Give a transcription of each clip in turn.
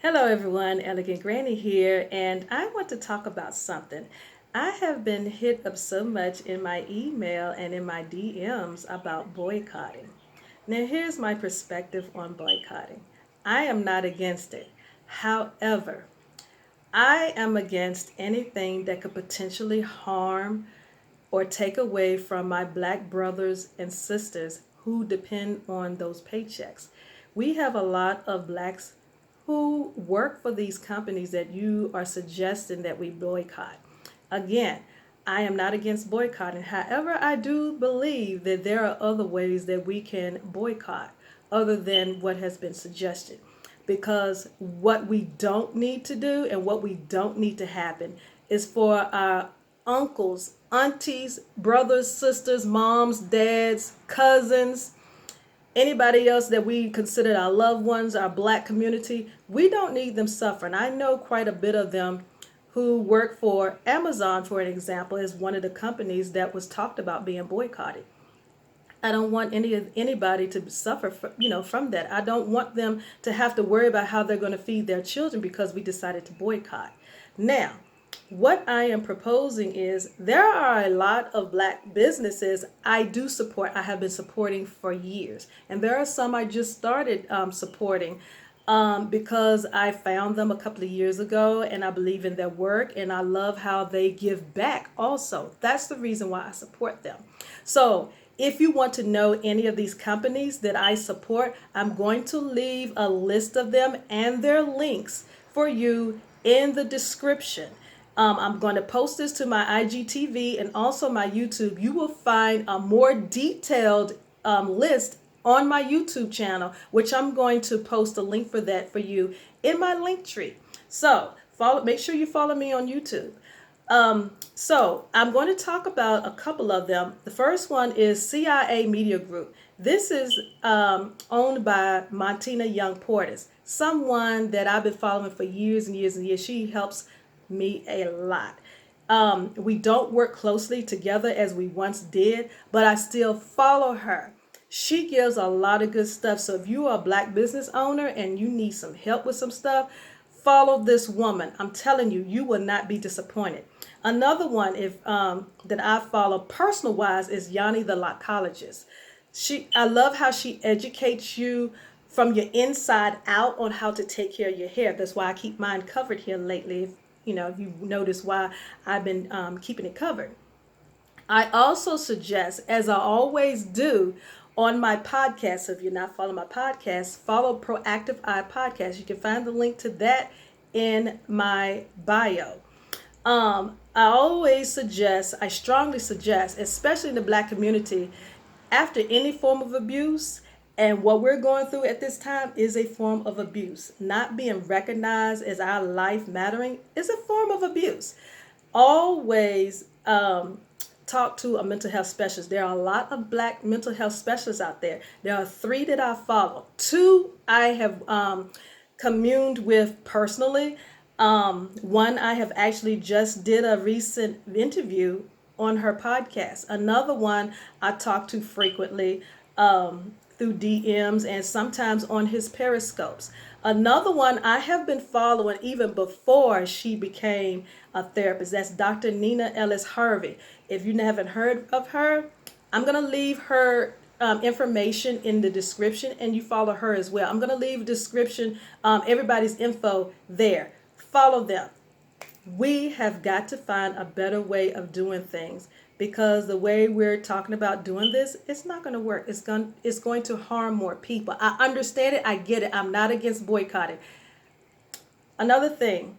Hello everyone, Elegant Granny here, and I want to talk about something. I have been hit up so much in my email and in my DMs about boycotting. Now, here's my perspective on boycotting. I am not against it. However, I am against anything that could potentially harm or take away from my black brothers and sisters who depend on those paychecks. We have a lot of blacks who work for these companies that you are suggesting that we boycott. Again, I am not against boycotting. However, I do believe that there are other ways that we can boycott other than what has been suggested. Because what we don't need to do and what we don't need to happen is for our uncles, aunties, brothers, sisters, moms, dads, cousins, anybody else that we consider our loved ones, our black community, we don't need them suffering. I know quite a bit of them who work for Amazon, for an example, is one of the companies that was talked about being boycotted. I don't want anybody to suffer from that. I don't want them to have to worry about how they're going to feed their children because we decided to boycott. Now, what I am proposing is there are a lot of black businesses I do support. I have been supporting for years, and there are some I just started supporting because I found them a couple of years ago and I believe in their work and I love how they give back also. That's the reason why I support them. So if you want to know any of these companies that I support, I'm going to leave a list of them and their links for you in the description. I'm going to post this to my IGTV and also my YouTube. You will find a more detailed list on my YouTube channel, which I'm going to post a link for that for you in my link tree. So make sure you follow me on YouTube. So I'm going to talk about a couple of them. The first one is CIA Media Group. This is owned by Montina Young Portis, someone that I've been following for years and years and years. She helps me a lot. We don't work closely together as we once did, but I still follow her. She gives a lot of good stuff. So if you are a black business owner and you need some help with some stuff, follow this woman. I'm telling you, you will not be disappointed. Another one that I follow personal wise is Yanni the Lockologist. I love how she educates you from your inside out on how to take care of your hair. That's why I keep mine covered here lately. If you notice why I've been keeping it covered. I also suggest, as I always do on my podcast, so if you're not following my podcast, follow Proactive Eye Podcast. You can find the link to that in my bio. I strongly suggest, especially in the black community, after any form of abuse, and what we're going through at this time is a form of abuse. Not being recognized as our life mattering is a form of abuse. Always talk to a mental health specialist. There are a lot of black mental health specialists out there. There are 3 that I follow. 2 I have communed with personally. One I have actually just did a recent interview on her podcast. Another one I talk to frequently through DMs and sometimes on his periscopes. Another one I have been following even before she became a therapist. That's Dr. Nina Ellis Harvey. If you haven't heard of her, I'm going to leave her information in the description and you follow her as well. I'm going to leave a description, everybody's info there. Follow them. We have got to find a better way of doing things because the way we're talking about doing this, it's not going to work. It's going to harm more people. I understand it. I get it. I'm not against boycotting. Another thing,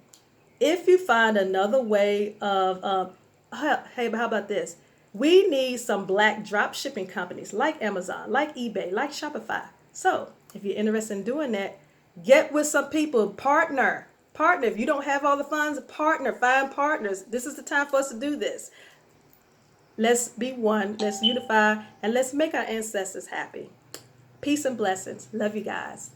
if you find another way of, hey, but how about this? We need some black drop shipping companies like Amazon, like eBay, like Shopify. So if you're interested in doing that, get with some people, partner. If you don't have all the funds, find partners. This is the time for us to do this. Let's be one, let's unify, and let's make our ancestors happy. Peace and blessings. Love you guys.